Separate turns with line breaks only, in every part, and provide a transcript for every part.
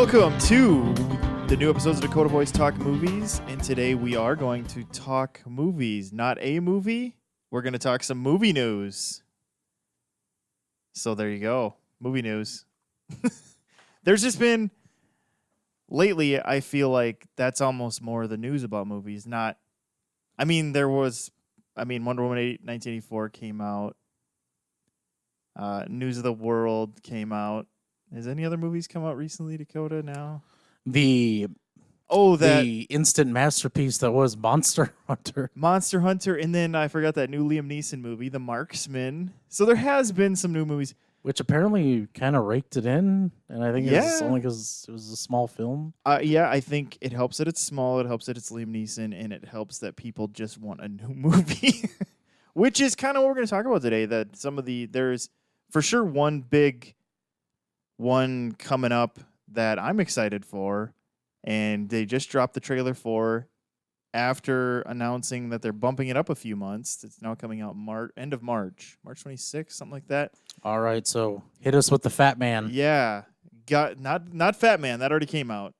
Welcome to the new episodes of Dakota Boys Talk Movies, and today we are going to talk movies. Not a movie, we're going to talk some movie news. So there you go, movie news. There's just been, lately, I feel like that's almost more of the news about movies. Wonder Woman 1984 came out. News of the World came out. Has any other movies come out recently, Dakota, now?
The instant masterpiece that was Monster Hunter.
Monster Hunter, and then I forgot that new Liam Neeson movie, The Marksman. So there has been some new movies.
Which apparently kind of raked it in, and I think it's only because it was a small film.
I think it helps that it's small, it helps that it's Liam Neeson, and it helps that people just want a new movie. Which is kind of what we're going to talk about today, that there's for sure one big one coming up that I'm excited for, and they just dropped the trailer for after announcing that they're bumping it up a few months. It's now coming out end of March 26th, something like that.
All right, so hit us with the Fat Man.
Yeah, not Fat Man, that already came out.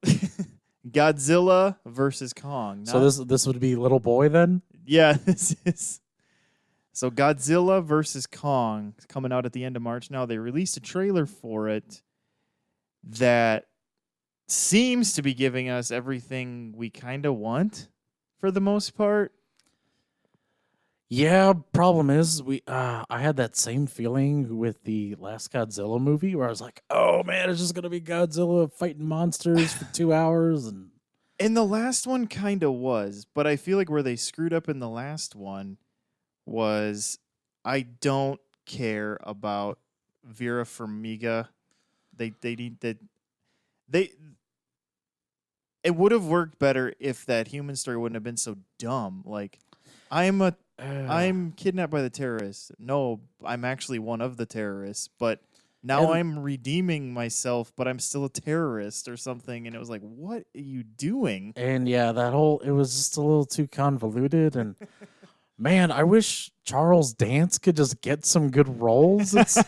Godzilla versus Kong.
So this would be Little Boy then?
Yeah, this is. So Godzilla versus Kong is coming out at the end of March. Now they released a trailer for it that seems to be giving us everything we kind of want for the most part.
Yeah, problem is I had that same feeling with the last Godzilla movie where I was like, oh man, it's just going to be Godzilla fighting monsters for 2 hours.
And the last one kind of was, but I feel like where they screwed up in the last one was I don't care about Vera Farmiga. It would have worked better if that human story wouldn't have been so dumb. Like, I'm kidnapped by the terrorists. No, I'm actually one of the terrorists, but now I'm redeeming myself, but I'm still a terrorist or something. And it was like, what are you doing?
And yeah, it was just a little too convoluted. And man, I wish Charles Dance could just get some good roles. It's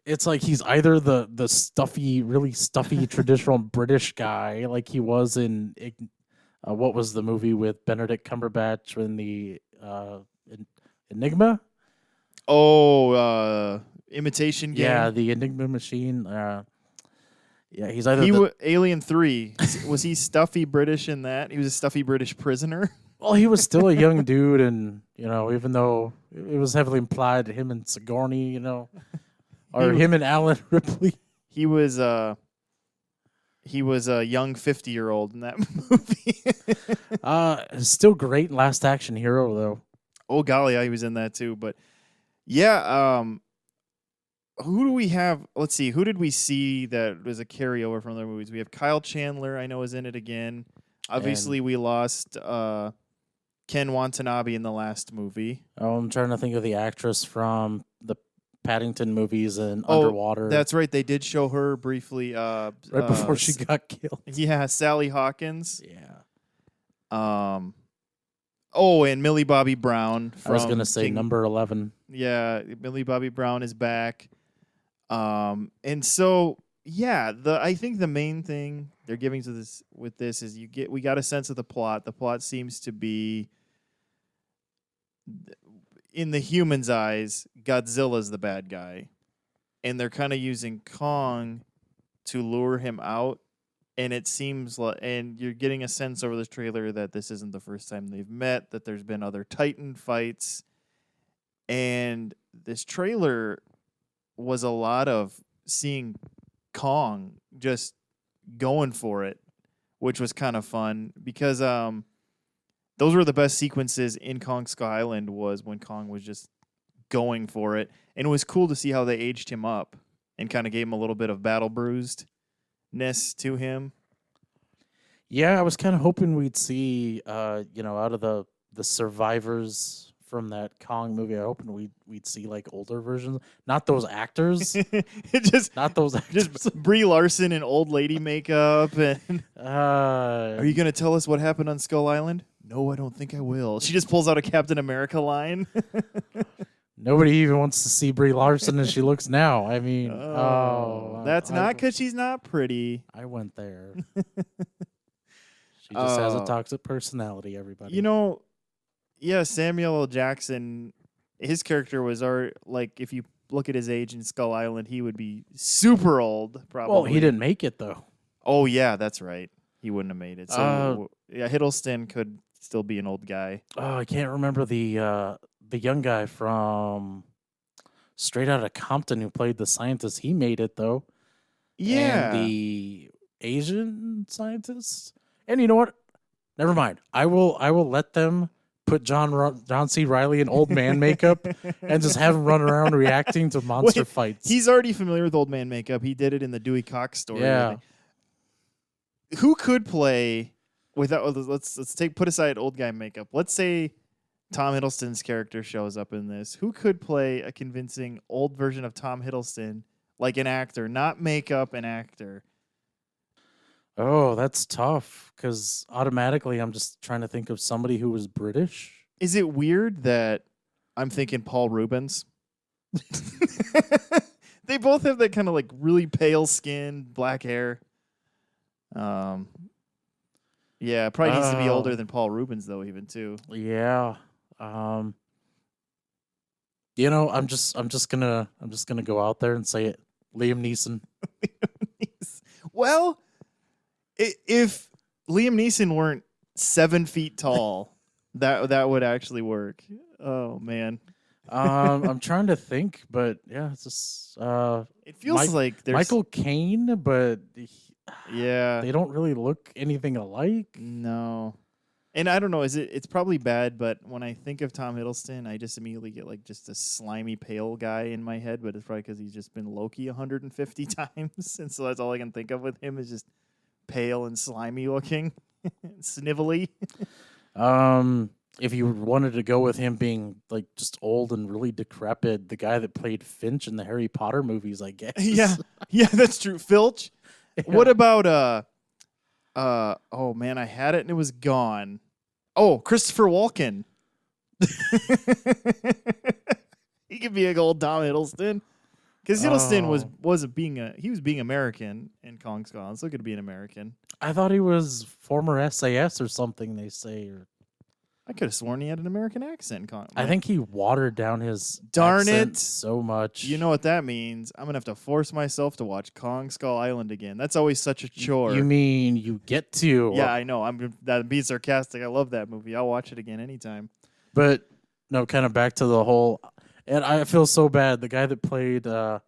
it's like he's either the stuffy, really stuffy traditional British guy, like he was in what was the movie with Benedict Cumberbatch in the Enigma?
Imitation Game.
Yeah, the Enigma machine. Yeah, he's either
Alien 3. Was he stuffy British in that? He was a stuffy British prisoner.
Well, he was still a young dude, and even though it was heavily implied him and Sigourney, or him and Alan Ripley.
He was a young 50-year-old in that movie.
Still great in Last Action Hero, though.
Oh, golly, yeah, he was in that, too. But, yeah, who do we have? Let's see. Who did we see that was a carryover from other movies? We have Kyle Chandler, I know, is in it again. Obviously, we lost Ken Watanabe in the last movie.
Oh, I'm trying to think of the actress from the Paddington movies and Underwater.
That's right. They did show her briefly.
Right before she got killed.
Yeah, Sally Hawkins.
Yeah.
And Millie Bobby Brown.
I was going to say number 11.
Yeah, Millie Bobby Brown is back. And so, yeah, I think the main thing they're giving to this with this is we got a sense of the plot. The plot seems to be, in the humans' eyes, Godzilla's the bad guy. And they're kind of using Kong to lure him out. And it seems like, and you're getting a sense over this trailer that this isn't the first time they've met, that there's been other Titan fights. And this trailer was a lot of seeing Kong just going for it, which was kind of fun because those were the best sequences in Kong Skull Island, was when Kong was just going for it. And it was cool to see how they aged him up and kind of gave him a little bit of battle bruisedness to him.
Yeah, I was kind of hoping we'd see, out of the survivors from that Kong movie, I hoping we'd see like older versions, not those actors, not those actors.
Just Brie Larson in old lady makeup. And are you gonna tell us what happened on Skull Island? No, I don't think I will. She just pulls out a Captain America line.
Nobody even wants to see Brie Larson as she looks now. I mean,
That's not because she's not pretty.
I went there. She just has a toxic personality, everybody.
You know, yeah, Samuel L. Jackson, his character was like, if you look at his age in Skull Island, he would be super old, probably.
Well, he didn't make it, though.
Oh, yeah, that's right. He wouldn't have made it. So, yeah, Hiddleston could still be an old guy.
Oh, I can't remember the young guy from Straight Outta Compton who played the scientist. He made it, though.
Yeah.
And the Asian scientist. And you know what? Never mind. I will let them put John C. Reilly in old man makeup and just have him run around reacting to monster fights.
He's already familiar with old man makeup. He did it in the Dewey Cox story.
Yeah.
Who could play without? Let's put aside old guy makeup. Let's say Tom Hiddleston's character shows up in this. Who could play a convincing old version of Tom Hiddleston, like an actor, not makeup, an actor?
Oh, that's tough because automatically I'm just trying to think of somebody who was British.
Is it weird that I'm thinking Paul Rubens? They both have that kind of like really pale skin, black hair. Yeah, probably needs to be older than Paul Rubens though, even too.
Yeah. You know, I'm just gonna go out there and say it. Liam Neeson.
Well, if Liam Neeson weren't 7 feet tall, that would actually work. Oh man.
I'm trying to think, but yeah, it's just
it feels like there's
Michael Caine, but
yeah,
they don't really look anything alike.
No. And I don't know, it's probably bad, but when I think of Tom Hiddleston, I just immediately get like just a slimy pale guy in my head, but it's probably because he's just been Loki 150 times. And so that's all I can think of with him is just pale and slimy looking, snivelly.
If you wanted to go with him being like just old and really decrepit, the guy that played Finch in the Harry Potter movies, I guess.
Yeah, that's true. Filch.
Yeah.
What about oh man, I had it and it was gone. Oh, Christopher Walken. He could be a old Tom Hiddleston. Because Hiddleston was being American in Kong Skull Island, so it could be an American.
I thought he was former SAS or something. They say, or
I could have sworn he had an American accent.
I think he watered down his
Darn
accent
it
so much.
You know what that means? I'm gonna have to force myself to watch Kong Skull Island again. That's always such a chore.
You mean you get to?
Yeah, I know. That being sarcastic. I love that movie. I'll watch it again anytime.
But no, kind of back to the whole. And I feel so bad. The guy that played the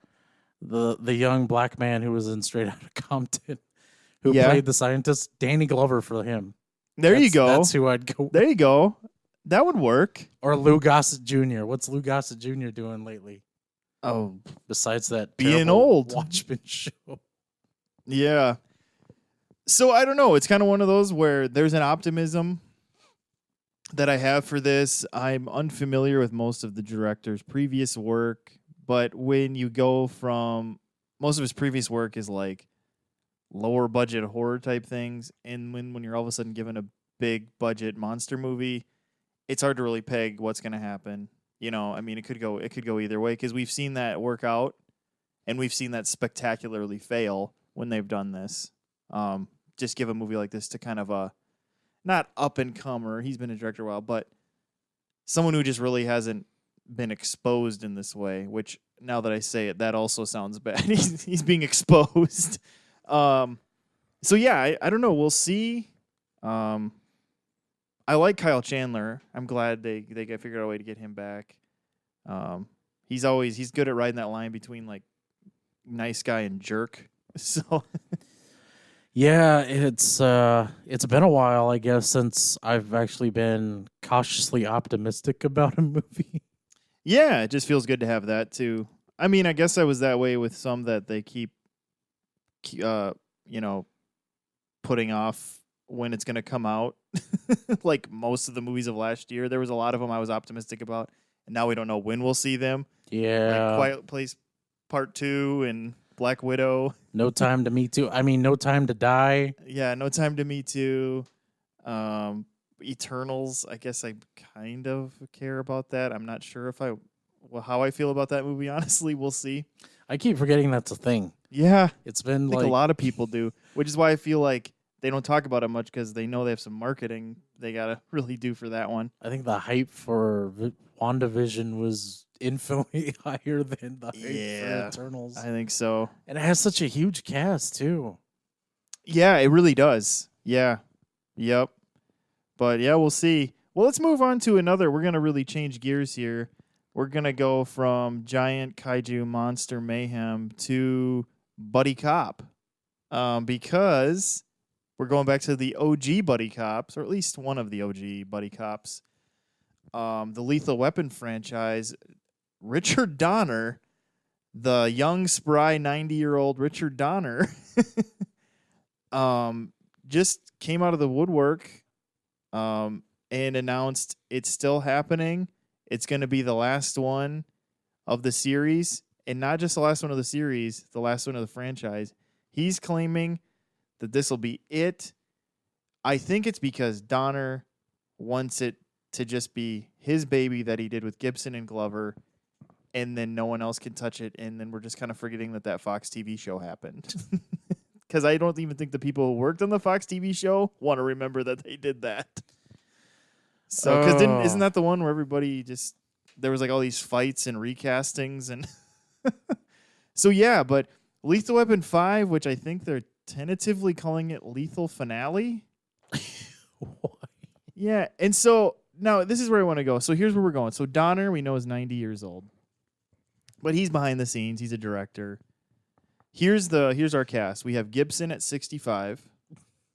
young black man who was in Straight Outta Compton, who played the scientist, Danny Glover for him.
You go.
That's who I'd go.
There you go. That would work.
Or Lou Gossett Jr. What's Lou Gossett Jr. doing lately?
Oh,
besides that,
being old
Watchmen show.
Yeah. So I don't know. It's kind of one of those where there's an optimism that I have for this. I'm unfamiliar with most of the director's previous work, but when you go from most of his previous work is like lower budget horror type things, and when you're all of a sudden given a big budget monster movie, it's hard to really peg what's going to happen. You know, I mean, it could go either way because we've seen that work out, and we've seen that spectacularly fail when they've done this. Just give a movie like this to kind of a not up and comer. He's been a director a while, but someone who just really hasn't been exposed in this way. Which now that I say it, that also sounds bad. He's being exposed. So yeah, I don't know. We'll see. I like Kyle Chandler. I'm glad they figured out a way to get him back. He's good at riding that line between like nice guy and jerk. So
yeah, it's been a while, I guess, since I've actually been cautiously optimistic about a movie.
Yeah, it just feels good to have that too. I mean, I guess I was that way with some that they keep putting off when it's going to come out. Like most of the movies of last year, there was a lot of them I was optimistic about, and now we don't know when we'll see them.
Yeah.
Like Quiet Place Part 2 and Black Widow.
No Time to Me Too. I mean, No Time to Die.
Yeah, No Time to Me Too. Eternals, I guess I kind of care about that. I'm not sure if I how I feel about that movie. Honestly, we'll see.
I keep forgetting that's a thing.
Yeah,
It's been
I think
like
a lot of people do, which is why I feel like they don't talk about it much because they know they have some marketing they gotta really do for that one.
I think the hype for WandaVision was infinitely higher than the hype
Yeah,
for Eternals.
I think so.
And it has such a huge cast too.
Yeah, it really does. Yeah, yep. But yeah, we'll see. Well, let's move on to another. We're gonna really change gears here. We're gonna go from giant kaiju monster mayhem to buddy cop, because we're going back to the OG buddy cops, or at least one of the OG buddy cops. The Lethal Weapon franchise. Richard Donner, the young, spry 90-year-old Richard Donner, just came out of the woodwork, and announced it's still happening. It's going to be the last one of the series, and not just the last one of the series, the last one of the franchise. He's claiming that this will be it. I think it's because Donner wants it to just be his baby that he did with Gibson and Glover, and then no one else can touch it, and then we're just kind of forgetting that Fox TV show happened. Because I don't even think the people who worked on the Fox TV show want to remember that they did that. So, because isn't that the one where everybody just, there was like all these fights and recastings and so yeah, but Lethal Weapon 5, which I think they're tentatively calling it Lethal Finale. Yeah, and so now this is where I want to go. So here's where we're going. So Donner, we know, is 90 years old, but he's behind the scenes. He's a director. Here's our cast. We have Gibson at 65.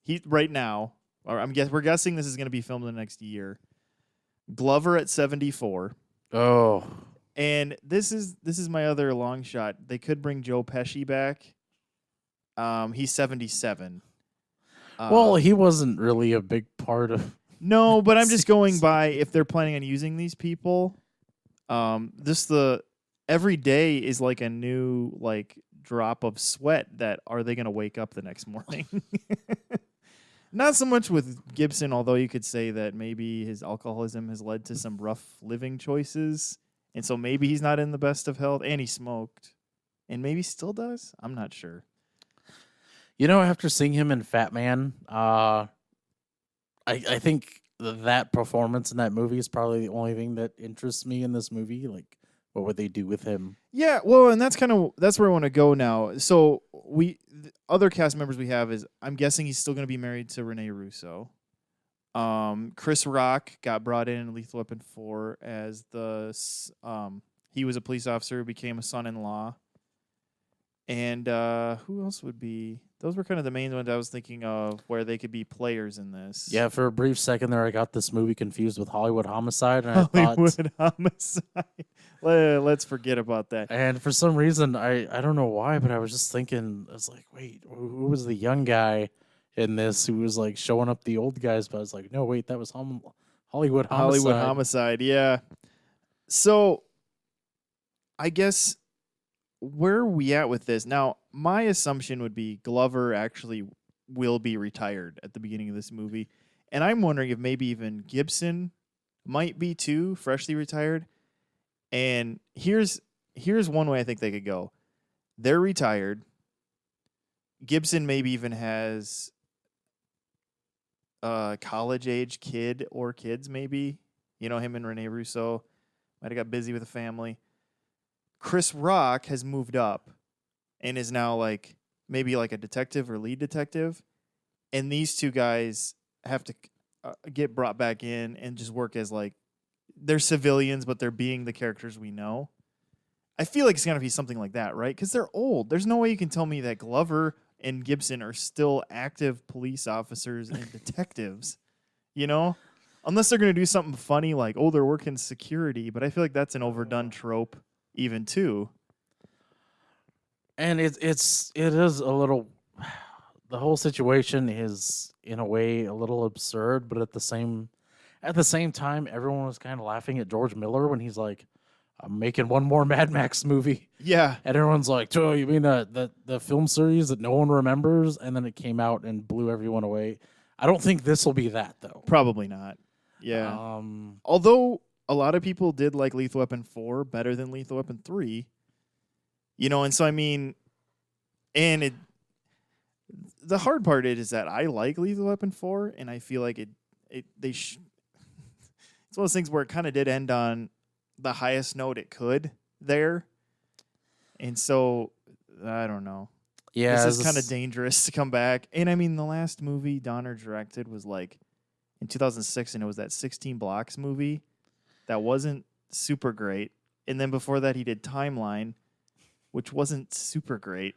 He right now, or we're guessing this is going to be filmed in the next year. Glover at 74.
Oh.
And this is my other long shot. They could bring Joe Pesci back. He's 77.
Well, he wasn't really a big part of.
No, but I'm just going by if they're planning on using these people. Every day is like a new like drop of sweat. That are they going to wake up the next morning? Not so much with Gibson, although you could say that maybe his alcoholism has led to some rough living choices. And so maybe he's not in the best of health, and he smoked, and maybe still does. I'm not sure.
You know, after seeing him in Fat Man, I think that performance in that movie is probably the only thing that interests me in this movie. Like, what would they do with him?
Yeah, well, and that's where I want to go now. So the other cast members we have is, I'm guessing he's still going to be married to Rene Russo. Chris Rock got brought in Lethal Weapon 4 as he was a police officer, became a son-in-law. And who else would be? Those were kind of the main ones I was thinking of where they could be players in this.
Yeah, for a brief second there, I got this movie confused with Hollywood Homicide, and
Hollywood Homicide. Let's forget about that.
And for some reason, I don't know why, but I was just thinking, I was like, wait, who was the young guy in this who was like showing up the old guys? But I was like, no, wait, that was Hollywood Homicide.
Hollywood Homicide, yeah. So, I guess, where are we at with this? Now, my assumption would be Glover actually will be retired at the beginning of this movie. And I'm wondering if maybe even Gibson might be too, freshly retired. And here's one way I think they could go. They're retired. Gibson maybe even has a college-age kid or kids, maybe. You know, him and Rene Russo might have got busy with the family. Chris Rock has moved up and is now like maybe like a detective or lead detective. And these two guys have to get brought back in and just work as like, they're civilians, but they're being the characters we know. I feel like it's going to be something like that, right? Because they're old. There's no way you can tell me that Glover and Gibson are still active police officers and detectives, you know? Unless they're going to do something funny like, oh, they're working security. But I feel like that's an overdone trope even too.
And it is a little, the whole situation is in a way a little absurd, but at the same time, everyone was kind of laughing at George Miller when he's like, I'm making one more Mad Max movie.
Yeah.
And everyone's like, oh, you mean the film series that no one remembers? And then it came out and blew everyone away. I don't think this will be that, though.
Probably not. Yeah.
Um,
Although a lot of people did like Lethal Weapon 4 better than Lethal Weapon 3. And so I mean, and the hard part is that I like Lethal Weapon 4, and I feel like it's one of those things where it kind of did end on the highest note it could there. And so I don't know.
Yeah,
This is kind of dangerous to come back. And I mean, the last movie Donner directed was like in 2006, and it was that 16 Blocks movie that wasn't super great. And then before that, he did Timeline, which wasn't super great.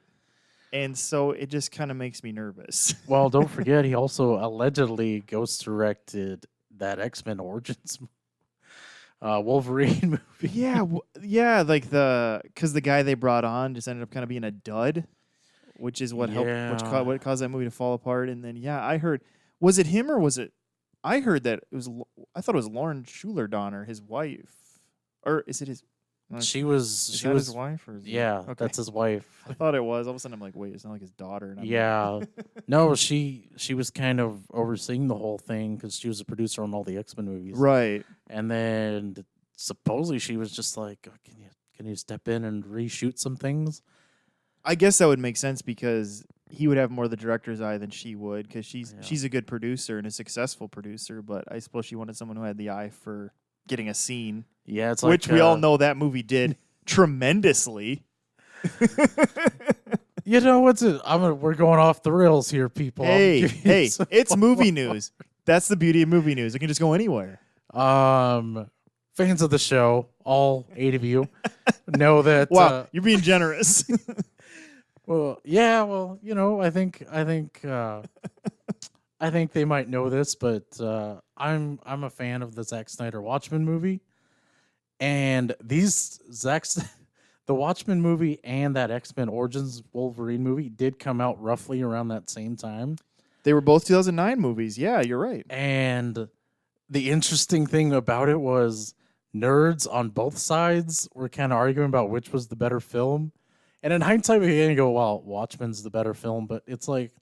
And so it just kind of makes me nervous.
Well, don't forget, he also allegedly ghost directed that X-Men Origins Wolverine movie.
Yeah, like because the guy they brought on just ended up kind of being a dud, which is what helped, what caused that movie to fall apart. And then I heard, was it him or was it? I heard that it was. I thought it was Lauren Schuler Donner, his wife, or is it his?
She was
his wife, or
that's his wife.
I thought it was. All of a sudden, I'm like, wait, it's not like his daughter. And
Yeah, no, she was kind of overseeing the whole thing because she was a producer on all the X-Men movies,
right?
And then supposedly she was just like, oh, can you step in and reshoot some things?
I guess that would make sense because he would have more of the director's eye than she would because she's a good producer and a successful producer. But I suppose she wanted someone who had the eye for getting a scene.
Yeah, it's like,
which we all know that movie did tremendously.
You know what's it? We're going off the rails here, people.
Hey, it's movie news. That's the beauty of movie news. It can just go anywhere.
Fans of the show, all 8 of you, know that.
Wow, you're being generous.
Well, yeah. Well, I think they might know this, but I'm a fan of the Zack Snyder Watchmen movie, and the Watchmen movie and that X-Men Origins Wolverine movie did come out roughly around that same time.
They were both 2009 movies. Yeah, you're right.
And the interesting thing about it was nerds on both sides were kind of arguing about which was the better film. And in hindsight, we can go, well, Watchmen's the better film, but it's like,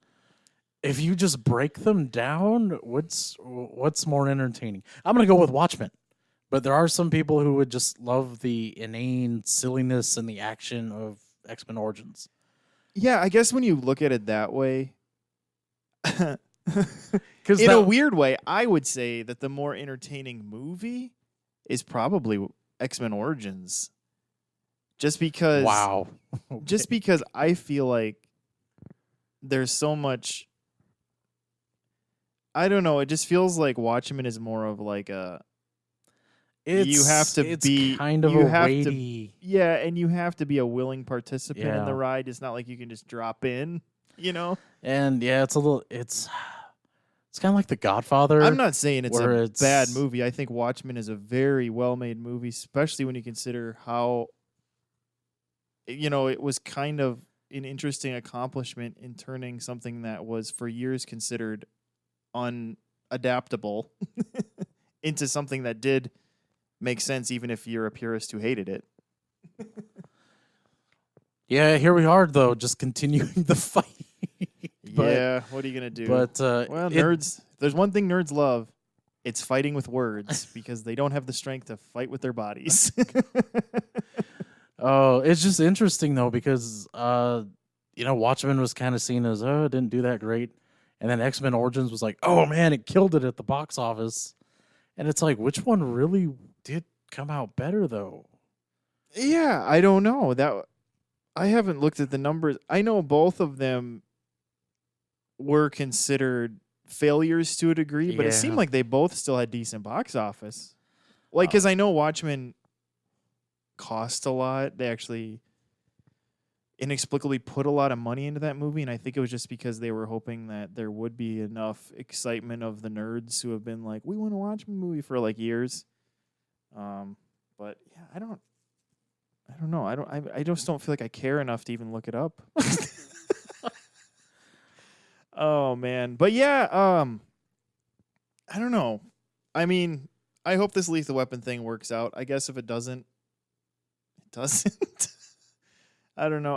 if you just break them down, what's more entertaining? I'm going to go with Watchmen. But there are some people who would just love the inane silliness and the action of X-Men Origins.
Yeah, I guess when you look at it that way, because in a weird way, I would say that the more entertaining movie is probably X-Men Origins. Just because,
wow, okay.
Just because I feel like there's so much. I don't know. It just feels like Watchmen is more of like a. You have to be
kind of a weighty.
And you have to be a willing participant in the ride. It's not like you can just drop in,
And it's kind of like The Godfather.
I'm not saying it's a bad movie. I think Watchmen is a very well-made movie, especially when you consider how it was kind of an interesting accomplishment in turning something that was for years considered unadaptable into something that did make sense, even if you're a purist who hated it.
Yeah, here we are, though, just continuing the fight.
What are you going to do?
But
nerds, if there's one thing nerds love, it's fighting with words because they don't have the strength to fight with their bodies.
Oh, it's just interesting, though, because, Watchmen was kind of seen as, it didn't do that great. And then X-Men Origins was like, oh, man, it killed it at the box office. And it's like, which one really did come out better, though?
Yeah, I don't know. I haven't looked at the numbers. I know both of them were considered failures to a degree, but it seemed like they both still had decent box office. Like, because I know Watchmen cost a lot. They actually inexplicably put a lot of money into that movie, and I think it was just because they were hoping that there would be enough excitement of the nerds who have been like, we want to watch a movie for like years. But yeah, I don't know. I just don't feel like I care enough to even look it up. Oh man. But yeah, I don't know. I mean, I hope this Lethal Weapon thing works out. I guess if it doesn't, it doesn't. I don't know.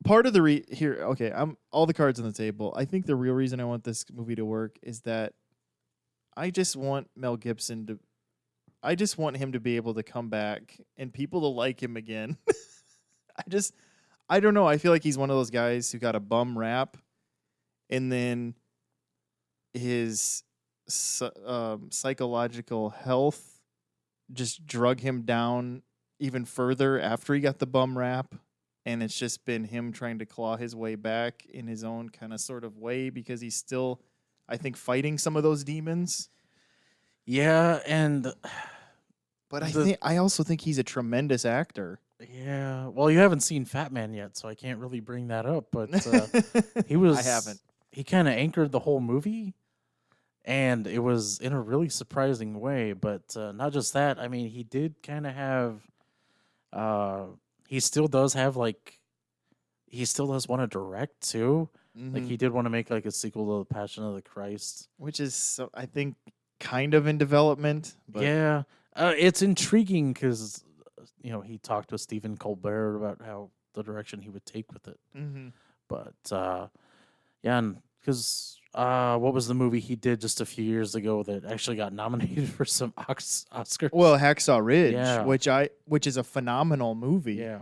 Part of the here, okay, I'm all the cards on the table. I think the real reason I want this movie to work is that I just want Mel Gibson I just want him to be able to come back and people to like him again. I don't know. I feel like he's one of those guys who got a bum rap, and then his psychological health just drug him down even further after he got the bum rap. And it's just been him trying to claw his way back in his own kind of sort of way because he's still, I think, fighting some of those demons.
Yeah, and
But I also think he's a tremendous actor.
yeah, well, you haven't seen Fat Man yet, so I can't really bring that up. But he was.
I haven't.
He kind of anchored the whole movie, and it was in a really surprising way. But not just that. I mean, he did kind of have. He still does have like. He still does want to direct too. Like he did want to make like a sequel to The Passion of the Christ,
which is I think kind of in development. But
yeah, it's intriguing because he talked with Stephen Colbert about how the direction he would take with it. But yeah, and because what was the movie he did just a few years ago that actually got nominated for some Oscars?
Well, Hacksaw Ridge,
Yeah.
which is a phenomenal movie.
Yeah,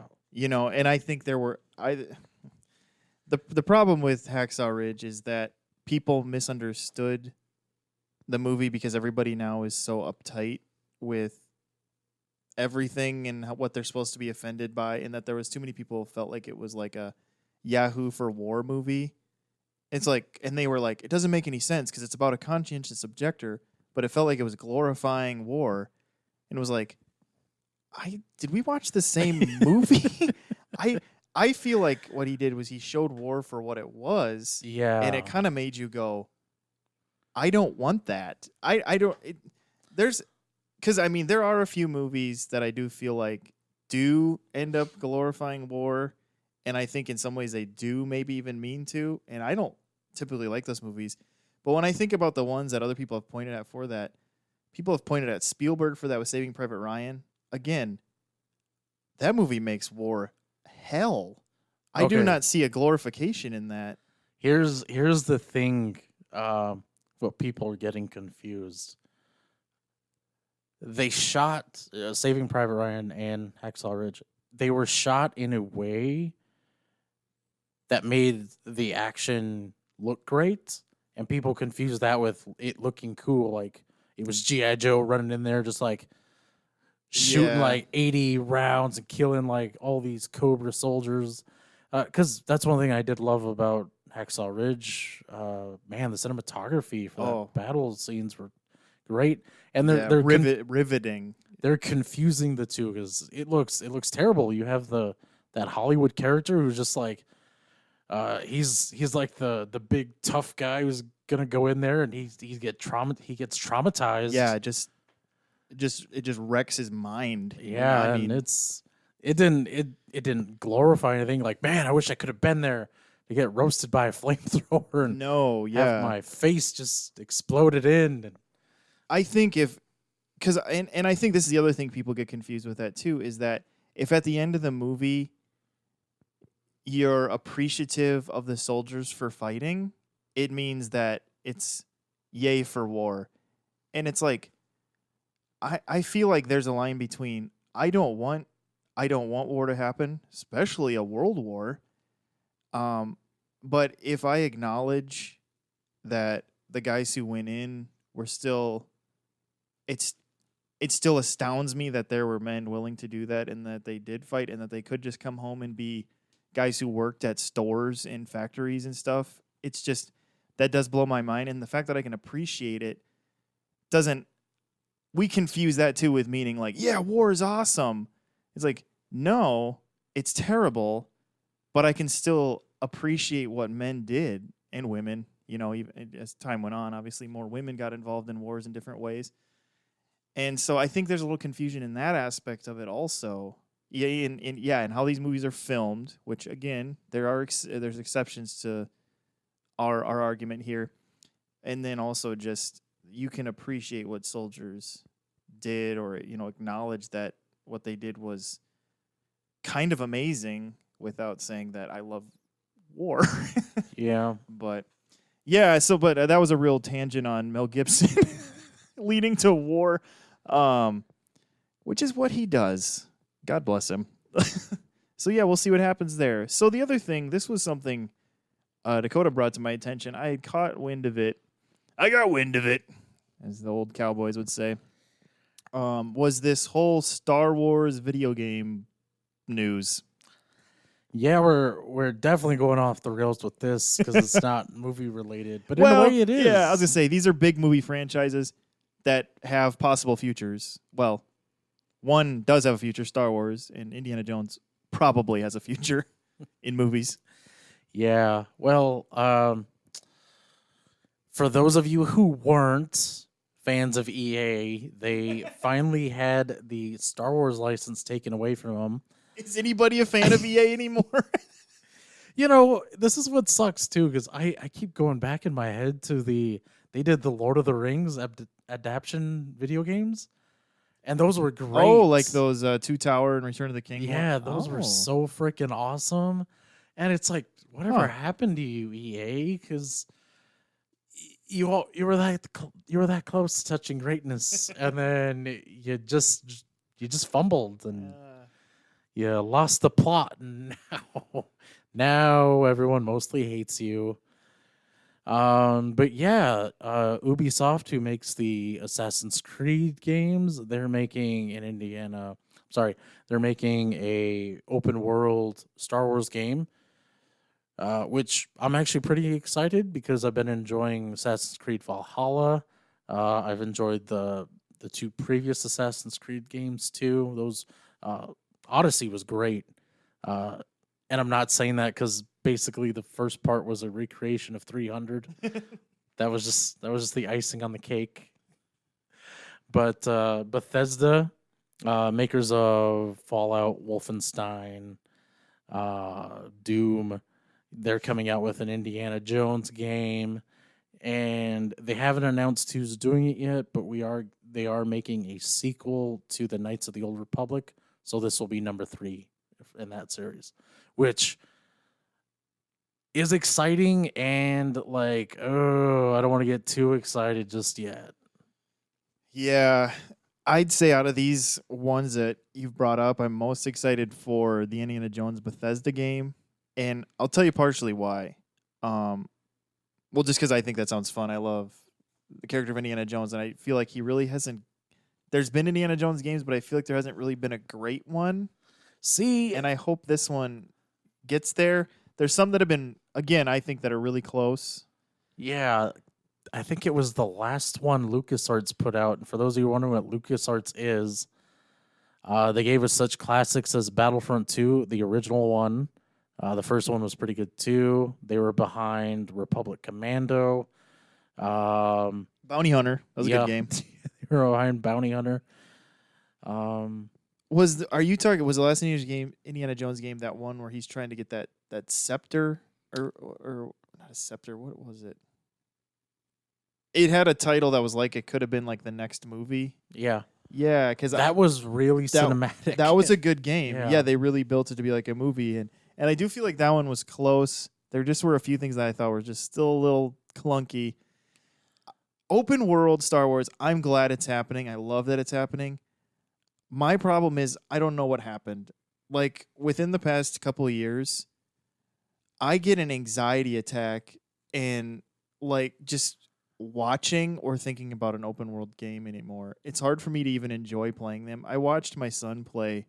And I think the problem with Hacksaw Ridge is that people misunderstood the movie because everybody now is so uptight with everything and what they're supposed to be offended by, and that there was too many people who felt like it was like a Yahoo for War movie. It's like, and they were like, it doesn't make any sense because it's about a conscientious objector, but it felt like it was glorifying war, and it was like, did we watch the same movie? I feel like what he did was he showed war for what it was,
yeah,
and it kind of made you go, I don't want that. Because I mean, there are a few movies that I do feel like do end up glorifying war, and I think in some ways they do maybe even mean to, and I don't typically like those movies. But when I think about the ones that other people have pointed at for that, people have pointed at Spielberg for that with Saving Private Ryan. Again, that movie makes war hell. I do
Okay.
not see a glorification in that.
Here's the thing. What people are getting confused. They shot Saving Private Ryan and Hacksaw Ridge. They were shot in a way that made the action look great, and people confused that with it looking cool. Like it was G.I. Joe running in there, just like shooting
Yeah.
like 80 rounds and killing like all these Cobra soldiers. Because that's one thing I did love about Hacksaw Ridge. Man, the cinematography for that battle scenes were great, and they're
riveting.
They're confusing the two because it looks terrible. You have that Hollywood character who's just like, he's like the big tough guy who's gonna go in there and he gets traumatized.
Yeah, it just wrecks his mind.
Yeah, and it didn't glorify anything. Like, man, I wish I could have been there to get roasted by a flamethrower and have my face just exploded in. And
I think and I think this is the other thing people get confused with that too, is that if at the end of the movie you're appreciative of the soldiers for fighting, it means that it's yay for war. And it's like, I feel like there's a line between I don't want war to happen, especially a world war. But if I acknowledge that the guys who went in were still, it still astounds me that there were men willing to do that and that they did fight and that they could just come home and be guys who worked at stores and factories and stuff. It's just, that does blow my mind. And the fact that I can appreciate it doesn't, we confuse that too with meaning like, yeah, war is awesome. It's like, no, it's terrible, but I can still appreciate what men did and women. Even as time went on, obviously more women got involved in wars in different ways. And so I think there's a little confusion in that aspect of it also. Yeah, and how these movies are filmed, which again, there's exceptions to our argument here. And then also just you can appreciate what soldiers did or acknowledge that what they did was kind of amazing without saying that I love war.
yeah,
But yeah, but that was a real tangent on Mel Gibson leading to war. which is what he does. God bless him. So yeah, we'll see what happens there. So the other thing, this was something Dakota brought to my attention. I had caught wind of it. I got wind of it, as the old cowboys would say. Was this whole Star Wars video game news?
Yeah, we're definitely going off the rails with this because it's not movie related, but in
Well,
a way it is.
Yeah, I was gonna say these are big movie franchises that have possible futures. Well, one does have a future, Star Wars, and Indiana Jones probably has a future in movies.
Yeah. Well, for those of you who weren't fans of EA, they finally had the Star Wars license taken away from them.
Is anybody a fan of EA anymore?
You know, this is what sucks too, because I keep going back in my head to they did the Lord of the Rings adaptation video games, and those were great.
Oh, like those Two Tower and Return of the King.
Yeah, those were so freaking awesome. And it's like, whatever happened to you, EA? Because you were that close to touching greatness, and then you just fumbled and you lost the plot, and now everyone mostly hates you. But yeah, Ubisoft, who makes the Assassin's Creed games, they're making they're making a open world Star Wars game, which I'm actually pretty excited because I've been enjoying Assassin's Creed Valhalla. I've enjoyed the two previous Assassin's Creed games too. Those Odyssey was great. And I'm not saying that because basically the first part was a recreation of 300. That was just the icing on the cake. But Bethesda, makers of Fallout, Wolfenstein, Doom, they're coming out with an Indiana Jones game, and they haven't announced who's doing it yet. But they are making a sequel to the Knights of the Old Republic, so this will be number 3 in that series, which is exciting and like, oh, I don't want to get too excited just yet.
Yeah, I'd say out of these ones that you've brought up, I'm most excited for the Indiana Jones Bethesda game, and I'll tell you partially why. Well, just because I think that sounds fun. I love the character of Indiana Jones, and I feel like he really hasn't. There's been Indiana Jones games, but I feel like there hasn't really been a great one.
See,
And I hope this one gets there. There's some that have been, again, I think that are really close.
yeah, I think it was the last one LucasArts put out. And for those of you wondering what LucasArts is, they gave us such classics as Battlefront 2, the original one. The first one was pretty good too. They were behind Republic Commando.
Bounty Hunter. That was a good game.
They were behind Bounty Hunter.
Was the last Indiana Jones game that one where he's trying to get that scepter or not a scepter? What was it? It had a title that was like it could have been like the next movie.
Yeah,
because
that was really cinematic.
That was a good game.
Yeah.
Yeah, they really built it to be like a movie, and I do feel like that one was close. There just were a few things that I thought were just still a little clunky. Open world Star Wars. I'm glad it's happening. I love that it's happening. My problem is I don't know what happened. Like within the past couple of years, I get an anxiety attack and like just watching or thinking about an open world game anymore. It's hard for me to even enjoy playing them. I watched my son play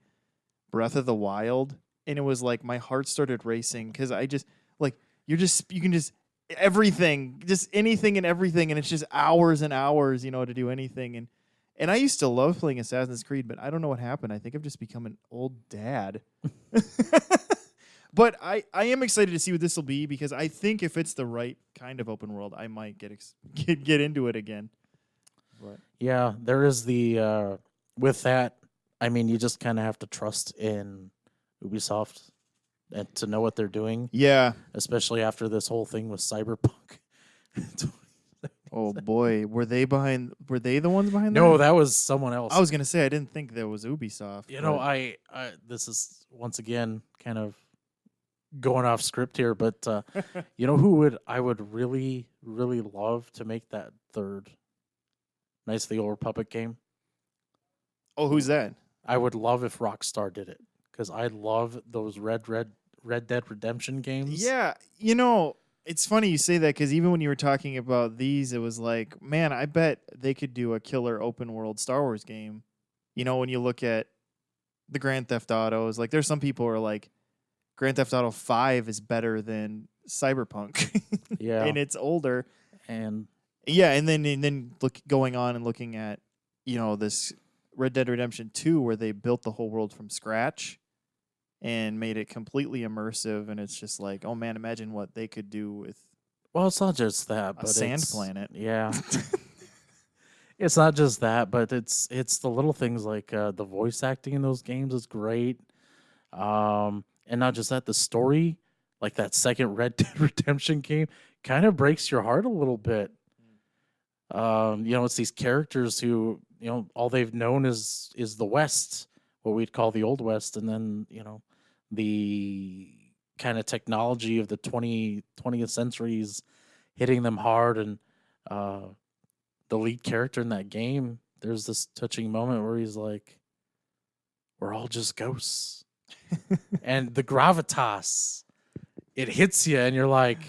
Breath of the Wild and it was like my heart started racing because I just like you can just everything, just anything and everything, and it's just hours and hours, to do anything. And I used to love playing Assassin's Creed, but I don't know what happened. I think I've just become an old dad. But I am excited to see what this will be because I think if it's the right kind of open world, I might get into it again. But
Yeah, there is the with that. I mean, you just kind of have to trust in Ubisoft and to know what they're doing.
yeah.
Especially after this whole thing with Cyberpunk.
Oh boy, were they the ones behind that?
No, that was someone else.
I was gonna say I didn't think that was Ubisoft.
You know,
but-
I this is once again kind of going off script here, but you know who I would really, really love to make that third Knights of the Old Republic game?
Oh, who's that?
I would love if Rockstar did it because I love those Red Dead Redemption games.
Yeah, you know, it's funny you say that because even when you were talking about these, it was like, man, I bet they could do a killer open world Star Wars game. You know, when you look at the Grand Theft Autos, like there's some people who are like, Grand Theft Auto 5 is better than Cyberpunk.
Yeah,
And it's older.
and
Yeah, and then look going on and looking at, you know, this Red Dead Redemption 2 where they built the whole world from scratch and made it completely immersive, and it's just like, oh man, imagine what they could do with
well, it's not just that,
a
but
sand
it's
planet.
yeah, it's not just that, but it's the little things like the voice acting in those games is great. And not just that, the story, like that second Red Dead Redemption game, kind of breaks your heart a little bit. You know, it's these characters who, you know, all they've known is the West, what we'd call the Old West, and then, you know, the kind of technology of the 20th centuries hitting them hard. And uh, the lead character in that game, there's this touching moment where he's like, we're all just ghosts. And the gravitas, it hits you, and you're like,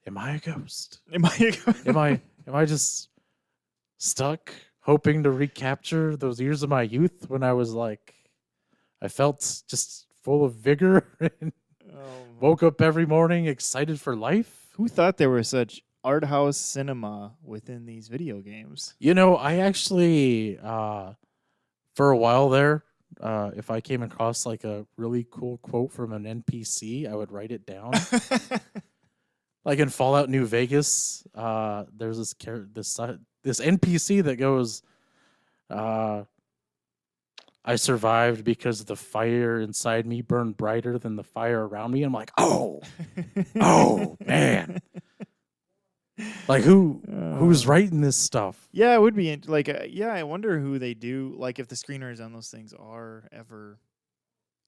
am I a ghost?
Am I?
Am I just stuck hoping to recapture those years of my youth when I was like, I felt just full of vigor and woke up every morning excited for life?
Who thought there was such art house cinema within these video games?
You know, I actually, for a while there, if I came across like a really cool quote from an NPC, I would write it down. Like in Fallout New Vegas, there's this NPC that goes, I survived because the fire inside me burned brighter than the fire around me. I'm like, oh man. Like who's writing this stuff?
Yeah, it would be like yeah. I wonder who they do. Like if the screenwriters on those things are ever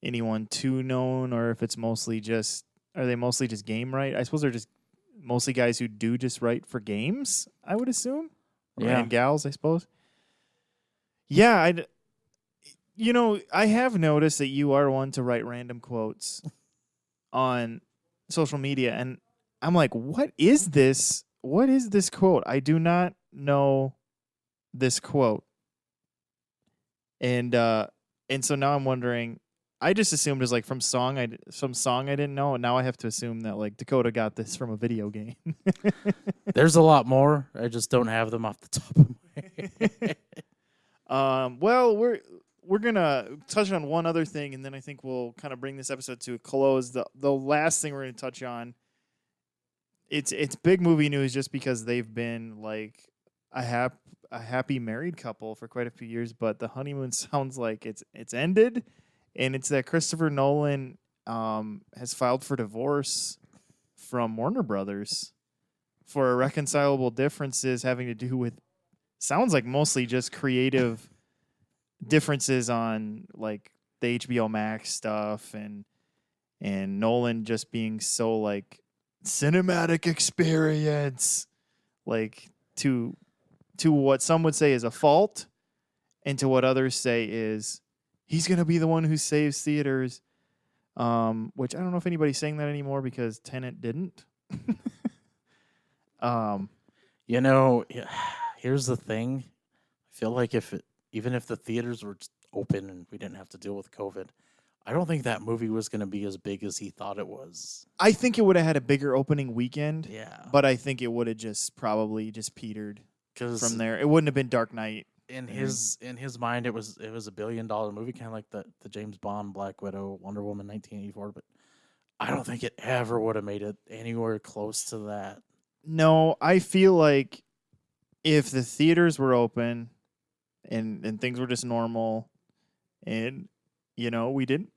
anyone too known, or if it's mostly just are they mostly just game right? I suppose they're just mostly guys who do just write for games. I would assume.
Yeah.
And gals, I suppose. Yeah, you know, I have noticed that you are one to write random quotes on social media, and I'm like, what is this? What is this quote? I do not know this quote. And so now I'm wondering, I just assumed it was like some song I didn't know, and now I have to assume that like Dakota got this from a video game.
There's a lot more. I just don't have them off the top of my head.
Well, we're gonna touch on one other thing, and then I think we'll kind of bring this episode to a close. The last thing we're gonna touch on, it's big movie news just because they've been like a happy married couple for quite a few years, but the honeymoon sounds like it's ended, and it's that Christopher Nolan has filed for divorce from Warner Brothers for irreconcilable differences having to do with sounds like mostly just creative differences on like the HBO Max stuff and Nolan just being so like cinematic experience like to what some would say is a fault and to what others say is he's going to be the one who saves theaters, which I don't know if anybody's saying that anymore because Tenet didn't.
You know, here's the thing. I feel like even if the theaters were just open and we didn't have to deal with COVID, I don't think that movie was going to be as big as he thought it was.
I think it would have had a bigger opening weekend.
Yeah.
But I think it would have just probably just petered
'Cause
from there. It wouldn't have been Dark Knight.
in his mind, it was a $1 billion movie, kind of like the James Bond, Black Widow, Wonder Woman, 1984. But I don't think it ever would have made it anywhere close to that.
No, I feel like if the theaters were open and things were just normal and, you know, we didn't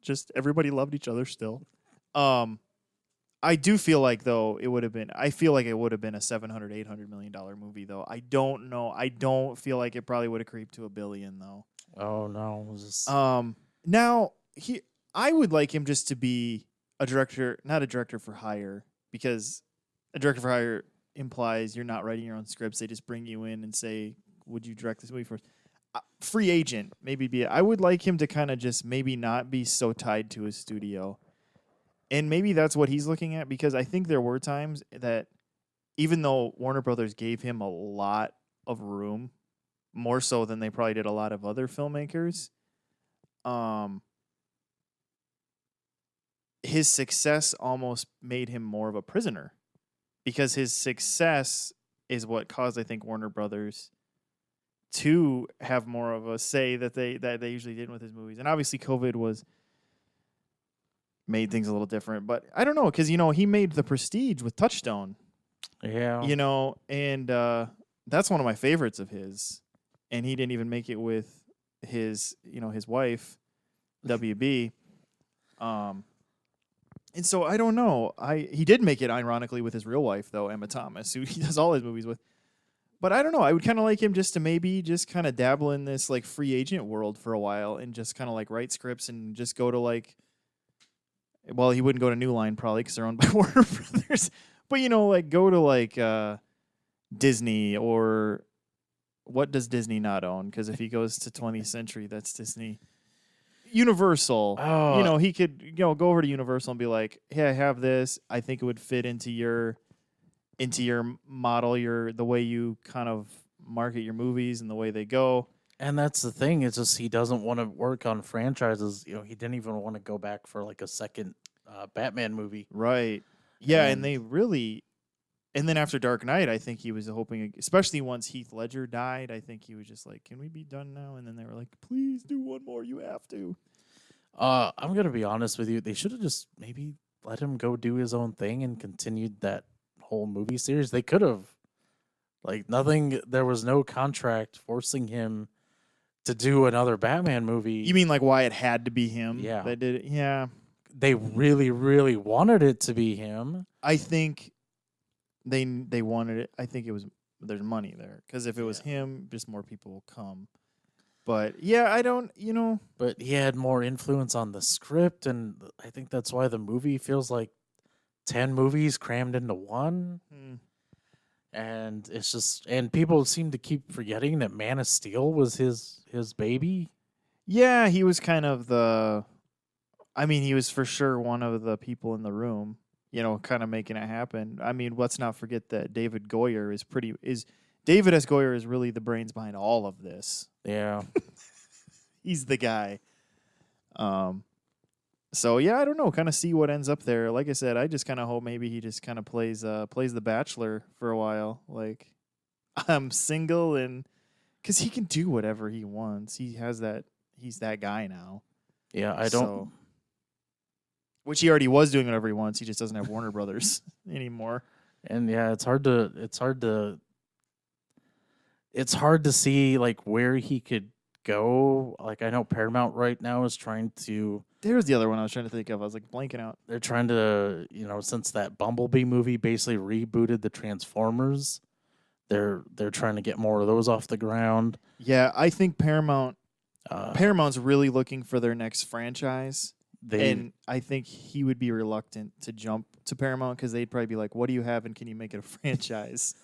just everybody loved each other still. I do feel like though it would have been a $700-800 million movie though. I don't know. I don't feel like it probably would have creeped to $1 billion though.
Oh no. It was just...
Now I would like him just to be a director, not a director for hire, because a director for hire implies you're not writing your own scripts. They just bring you in and say, "Would you direct this movie for us?" free agent, maybe I would like him to kind of just maybe not be so tied to his studio. And maybe that's what he's looking at, because I think there were times that even though Warner Brothers gave him a lot of room, more so than they probably did a lot of other filmmakers, his success almost made him more of a prisoner, because his success is what caused, I think, Warner Brothers to have more of a say that they usually didn't with his movies. And obviously COVID made things a little different, but I don't know, because he made The Prestige with Touchstone,
Yeah.
and that's one of my favorites of his, and he didn't even make it with his his wife WB. And so I don't know. He did make it ironically with his real wife though, Emma Thomas, who he does all his movies with. But I don't know. I would kind of like him just to maybe just kind of dabble in this like free agent world for a while and just kind of like write scripts and just go to like. Well, he wouldn't go to New Line probably because they're owned by Warner Brothers. But like go to like Disney, or what does Disney not own? Because if he goes to 20th Century, that's Disney. Universal.
Oh.
He could go over to Universal and be like, "Hey, I have this. I think it would fit into your model, the way you kind of market your movies and the way they go."
And that's the thing. It's just he doesn't want to work on franchises. He didn't even want to go back for like a second Batman movie.
Right. Yeah, and
And-
they really. And then after Dark Knight, I think he was hoping, especially once Heath Ledger died, I think he was just like, "Can we be done now?" And then they were like, "Please do one more. You have to."
I'm gonna be honest with you. They should have just maybe let him go do his own thing and continued that whole movie series. They could have, like, nothing. There was no contract forcing him to do another Batman movie.
You mean like why it had to be him?
Yeah.
That did it? Yeah.
They really, really wanted it to be him.
I think they wanted it. I think there's money there, because if it was him, just more people will come. But yeah, I don't.
But he had more influence on the script, and I think that's why the movie feels like 10 movies crammed into one. And it's just, and people seem to keep forgetting that Man of Steel was his baby.
Yeah, he was kind of he was for sure one of the people in the room, kind of making it happen. I mean, let's not forget that David S. Goyer is really the brains behind all of this.
Yeah.
He's the guy. So yeah, I don't know. Kind of see what ends up there. Like I said, I just kind of hope maybe he just kind of plays The Bachelor for a while. Like, I'm single, and because he can do whatever he wants. He's that guy now.
Yeah, I don't.
Which he already was doing whatever he wants. He just doesn't have Warner Brothers anymore.
And yeah, it's hard to see like where he could go. Like, I know Paramount right now is trying to.
There's the other one I was trying to think of. I was like blanking out.
They're trying to, since that Bumblebee movie basically rebooted the Transformers, they're trying to get more of those off the ground.
Yeah, I think Paramount's really looking for their next franchise. And I think he would be reluctant to jump to Paramount, because they'd probably be like, "What do you have, and can you make it a franchise?"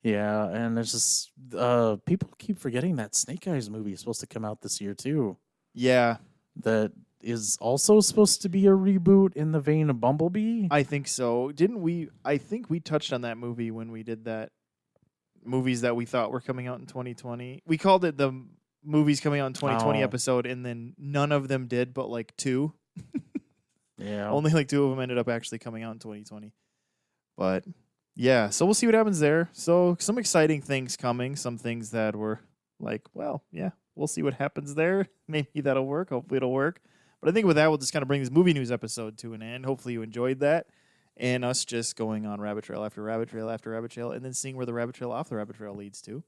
Yeah, and there's just people keep forgetting that Snake Eyes movie is supposed to come out this year too.
Yeah,
That is also supposed to be a reboot in the vein of Bumblebee.
I think so. Didn't we? I think we touched on that movie when we did that movies that we thought were coming out in 2020. We called it the movies coming out in 2020 episode, and then none of them did, but like 2.
Yeah.
Only like 2 of them ended up actually coming out in 2020. But yeah, so we'll see what happens there. So some exciting things coming, some things that were like, well, yeah, we'll see what happens there. Maybe that'll work. Hopefully it'll work. But I think with that, we'll just kind of bring this movie news episode to an end. Hopefully you enjoyed that. And us just going on rabbit trail after rabbit trail after rabbit trail, and then seeing where the rabbit trail off the rabbit trail leads to.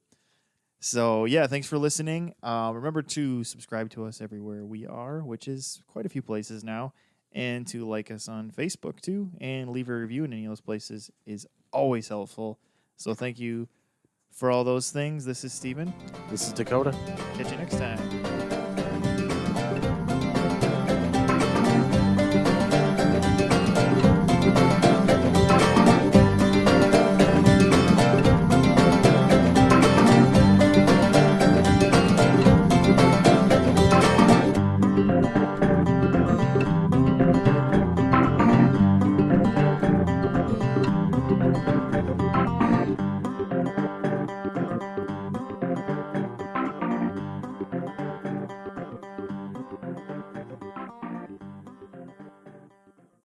So yeah, thanks for listening. Remember to subscribe to us everywhere we are, which is quite a few places now. And to like us on Facebook too, and leave a review in any of those places is always helpful. So thank you for all those things. This is Steven.
This is Dakota.
Catch you next time.